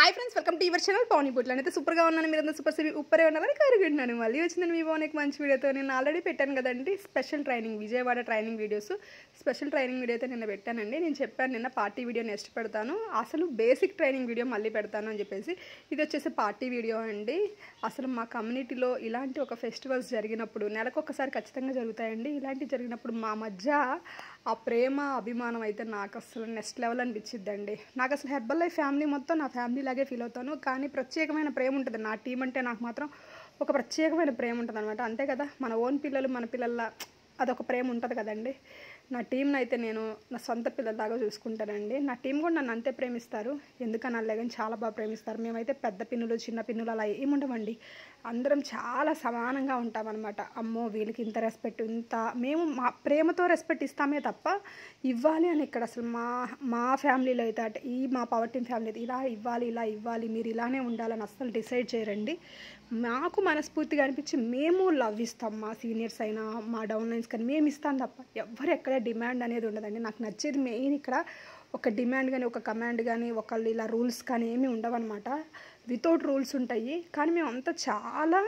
Hi friends, welcome to your channel Pavani Butlani. అయితే సూపర్గా ఉన్నాను, మీరంతా సూపర్ ఉప్పరే ఉన్నారని కోరుకుంటున్నాను. మళ్ళీ వచ్చిందని మీ పవనికి మంచి వీడియోతో. నేను ఆల్రెడీ పెట్టాను కదండి special training, Vijayawada training videos. Special training video అయితే నిన్న పెట్టానండి. నేను చెప్పాను నిన్న పార్టీ వీడియో నెక్స్ట్ పెడతాను, అసలు బేసిక్ ట్రైనింగ్ వీడియో మళ్ళీ పెడతాను అని చెప్పేసి. ఇది వచ్చేసి పార్టీ వీడియో అండి. అసలు మా కమ్యూనిటీలో ఇలాంటి ఒక ఫెస్టివల్స్ జరిగినప్పుడు, నెలకు ఒకసారి ఖచ్చితంగా జరుగుతాయండి. ఇలాంటివి జరిగినప్పుడు మా మధ్య ఆ ప్రేమ అభిమానం అయితే నాకు అసలు నెక్స్ట్ లెవెల్ అనిపించిద్దండి. నాకు అసలు హెర్బల్ లైఫ్ ఫ్యామిలీ మొత్తం నా ఫ్యామిలీ లాగే ఫీల్ అవుతాను, కానీ ప్రత్యేకమైన ప్రేమ ఉంటుంది. నా టీం అంటే నాకు మాత్రం ఒక ప్రత్యేకమైన ప్రేమ ఉంటుంది అనమాట. అంతే కదా, మన ఓన్ పిల్లలు మన పిల్లల అదొక ప్రేమ ఉంటుంది కదండి. నా టీంని అయితే నేను నా సొంత పిల్లలాగా చూసుకుంటానండి. నా టీం కూడా నన్ను అంతే ప్రేమిస్తారు, ఎందుకని అలాగని చాలా బాగా ప్రేమిస్తారు. మేమైతే పెద్ద పిన్నులు చిన్న పిన్నులు అలా ఏముండవండి, అందరం చాలా సమానంగా ఉంటామన్నమాట. అమ్మో వీళ్ళకి ఇంత రెస్పెక్ట్, ఇంత మేము మా ప్రేమతో రెస్పెక్ట్ ఇస్తామే తప్ప ఇవ్వాలి అని ఇక్కడ అసలు మా ఫ్యామిలీలో అయితే అంటే మా పవర్ టీం ఫ్యామిలీ అయితే ఇలా ఇవ్వాలి మీరు ఇలానే ఉండాలని అస్సలు డిసైడ్ చేయరండి. మాకు మనస్ఫూర్తిగా అనిపించి మేము లవ్ ఇస్తాం, మా సీనియర్స్ అయినా మా డౌన్ లైన్స్ కానీ మేము ఇస్తాం తప్ప ఎవ్వరు ఎక్కడ డిమాండ్ అనేది ఉండదండి. నాకు నచ్చేది మెయిన్ ఇక్కడ ఒక డిమాండ్ కానీ ఒక కమాండ్ కానీ ఒకళ్ళు ఇలా రూల్స్ కానీ ఏమీ ఉండవన్నమాట. వితౌట్ రూల్స్ ఉంటాయి, కానీ మేము అంతా చాలా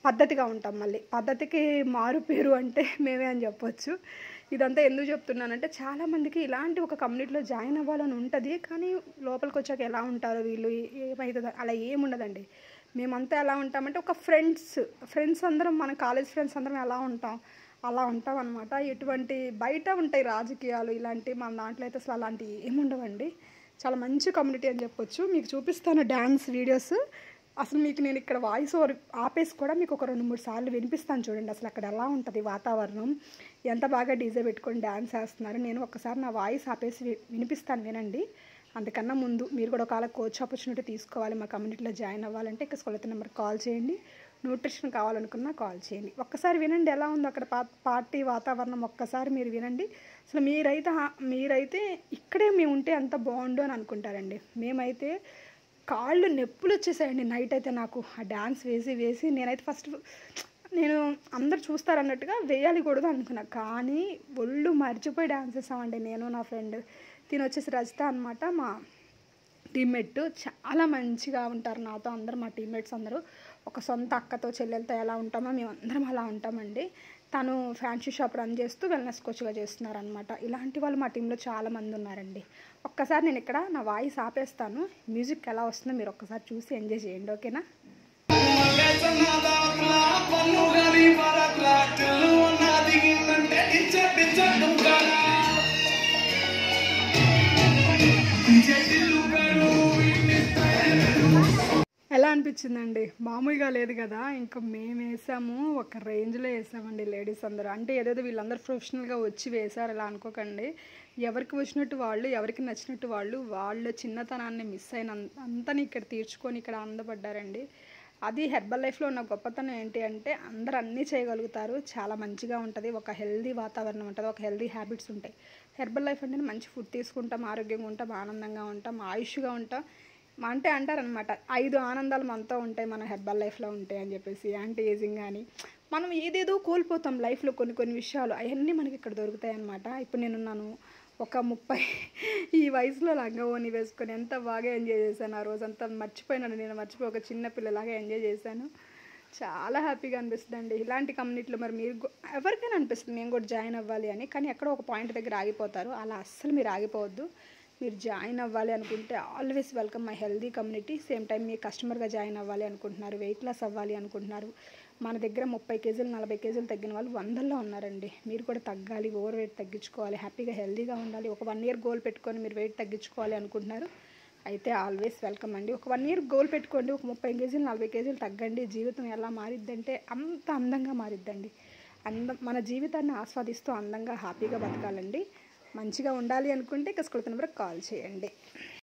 పద్ధతిగా ఉంటాం. మళ్ళీ పద్ధతికి మారు పేరు అంటే మేమే అని చెప్పొచ్చు. ఇదంతా ఎందుకు చెప్తున్నానంటే చాలామందికి ఇలాంటి ఒక కమ్యూనిటీలో జాయిన్ అవ్వాలని ఉంటుంది, కానీ లోపలికి వచ్చాక ఎలా ఉంటారో వీళ్ళు ఏమవుతుందో అలా ఏముండదండి. మేమంతా ఎలా ఉంటామంటే ఒక ఫ్రెండ్స్ అందరం, మన కాలేజ్ ఫ్రెండ్స్ అందరం ఎలా ఉంటాం అలా ఉంటాం అనమాట. ఎటువంటి బయట ఉంటాయి రాజకీయాలు ఇలాంటి, మన దాంట్లో అయితే అసలు అలాంటివి ఏముండవండి. చాలా మంచి కమ్యూనిటీ అని చెప్పొచ్చు. మీకు చూపిస్తాను డ్యాన్స్ వీడియోస్. అసలు మీకు నేను ఇక్కడ వాయిస్ ఓవర్ ఆపేసి కూడా మీకు ఒక 2-3 సార్లు వినిపిస్తాను చూడండి. అసలు అక్కడ ఎలా ఉంటుంది వాతావరణం, ఎంత బాగా డీజే పెట్టుకొని డ్యాన్స్ వేస్తున్నారు. నేను ఒక్కసారి నా వాయిస్ ఆపేసి వినిపిస్తాను, వినండి. అందుకన్నా ముందు మీరు కూడా ఒకవేళ కోచ్ ఆపర్చునిటీ తీసుకోవాలి, మా కమ్యూనిటీలో జాయిన్ అవ్వాలంటే ఇక్కడ స్కూల్ నెంబర్ కాల్ చేయండి. న్యూట్రిషన్ కావాలనుకున్నా కాల్ చేయండి. ఒక్కసారి వినండి ఎలా ఉందో అక్కడ పార్టీ వాతావరణం. ఒక్కసారి మీరు వినండి. అసలు మీరైతే ఇక్కడే మేము ఉంటే ఎంత బాగుండు అని అనుకుంటారండి. మేమైతే కాళ్ళు నొప్పులు వచ్చేసాయండి నైట్ అయితే నాకు ఆ డ్యాన్స్ వేసి నేనైతే ఫస్ట్ నేను అందరు చూస్తారన్నట్టుగా వేయాలికూడదు అనుకున్నా, కానీ ఒళ్ళు మర్చిపోయి డ్యాన్స్ వేసామండి నేను నా ఫ్రెండ్. తిని వచ్చేసి రజిత అనమాట, మా టీమ్మేట్. చాలా మంచిగా ఉంటారు నాతో అందరూ, మా టీమ్మేట్స్ అందరూ. ఒక సొంత అక్కతో చెల్లెలతో ఎలా ఉంటామో మేము అందరం అలా ఉంటామండి. తను ఫ్యాన్సీ షాప్ రన్ చేస్తూ వెల్నెస్ కోచ్గా చేస్తున్నారనమాట. ఇలాంటి వాళ్ళు మా టీంలో చాలామంది ఉన్నారండి. ఒక్కసారి నేను ఇక్కడ నా వాయిస్ ఆపేస్తాను, మ్యూజిక్ ఎలా వస్తుందో మీరు ఒక్కసారి చూసి ఎంజాయ్ చేయండి, ఓకేనా? ఎలా అనిపించిందండి? మామూలుగా లేదు కదా. ఇంకా మేము వేసాము, ఒక రేంజ్లో వేసామండి లేడీస్ అందరూ. అంటే ఏదేదో వీళ్ళందరూ ప్రొఫెషనల్గా వచ్చి వేశారు అలా అనుకోకండి. ఎవరికి వచ్చినట్టు వాళ్ళు, ఎవరికి నచ్చినట్టు వాళ్ళ చిన్నతనాన్ని మిస్ అయిన అంతని ఇక్కడ తీర్చుకొని ఇక్కడ ఆనందపడ్డారండి. అది హెర్బల్ లైఫ్లో ఉన్న గొప్పతనం ఏంటి అంటే అందరూ అన్నీ చేయగలుగుతారు, చాలా మంచిగా ఉంటుంది, ఒక హెల్దీ వాతావరణం ఉంటుంది, ఒక హెల్దీ హ్యాబిట్స్ ఉంటాయి. హెర్బల్ లైఫ్ అంటే మంచి ఫుడ్ తీసుకుంటాం, ఆరోగ్యంగా ఉంటాం, ఆనందంగా ఉంటాం, ఆయుష్గా ఉంటాం. అంటే అంటారనమాట 5 ఆనందాలు మనతో ఉంటాయి మన హెర్బల్ లైఫ్లో ఉంటాయి అని చెప్పేసి. యాంటీ ఏజింగ్ కానీ మనం ఏదేదో కోల్పోతాం లైఫ్లో కొన్ని విషయాలు, అవన్నీ మనకి ఇక్కడ దొరుకుతాయి అన్నమాట. ఇప్పుడు నేనున్నాను ఒక 30 ఈ వయసులో లంగావోని వేసుకొని ఎంత బాగా ఎంజాయ్ చేశాను. ఆ రోజంతా మర్చిపోయినాను, నేను మర్చిపోయి ఒక చిన్న పిల్లలాగా ఎంజాయ్ చేశాను. చాలా హ్యాపీగా అనిపిస్తుందండి ఇలాంటి కమ్యూనిటీలో. మరి మీరు ఎవరికైనా అనిపిస్తుంది మేము కూడా జాయిన్ అవ్వాలి అని, కానీ ఎక్కడో ఒక పాయింట్ దగ్గర ఆగిపోతారు. అలా అస్సలు మీరు ఆగిపోవద్దు. మీరు జాయిన్ అవ్వాలి అనుకుంటే always welcome my healthy community. Same time మీ కస్టమర్గా జాయిన్ అవ్వాలి అనుకుంటున్నారు, వెయిట్ లాస్ అవ్వాలి అనుకుంటున్నారు. మన దగ్గర 30 కేజీలు 40 కేజీలు తగ్గిన వాళ్ళు 100లో ఉన్నారండి. మీరు కూడా తగ్గాలి, ఓవర్ వెయిట్ తగ్గించుకోవాలి, హ్యాపీగా హెల్దీగా ఉండాలి, ఒక 1 ఇయర్ గోల్ పెట్టుకొని మీరు వెయిట్ తగ్గించుకోవాలి అనుకుంటున్నారు అయితే ఆల్వేస్ వెల్కమ్ అండి. ఒక 1 ఇయర్ గోల్ పెట్టుకోండి, ఒక 30 కేజీలు 40 కేజీలు తగ్గండి. జీవితం ఎలా మారిద్దంటే అంత అందంగా మారిద్దండి. మన జీవితాన్ని ఆస్వాదిస్తూ అందంగా హ్యాపీగా బతకాలండి. మంచిగా ఉండాలి అనుకుంటే ఇక స్కూల్ నెంబర్ కాల్ చేయండి.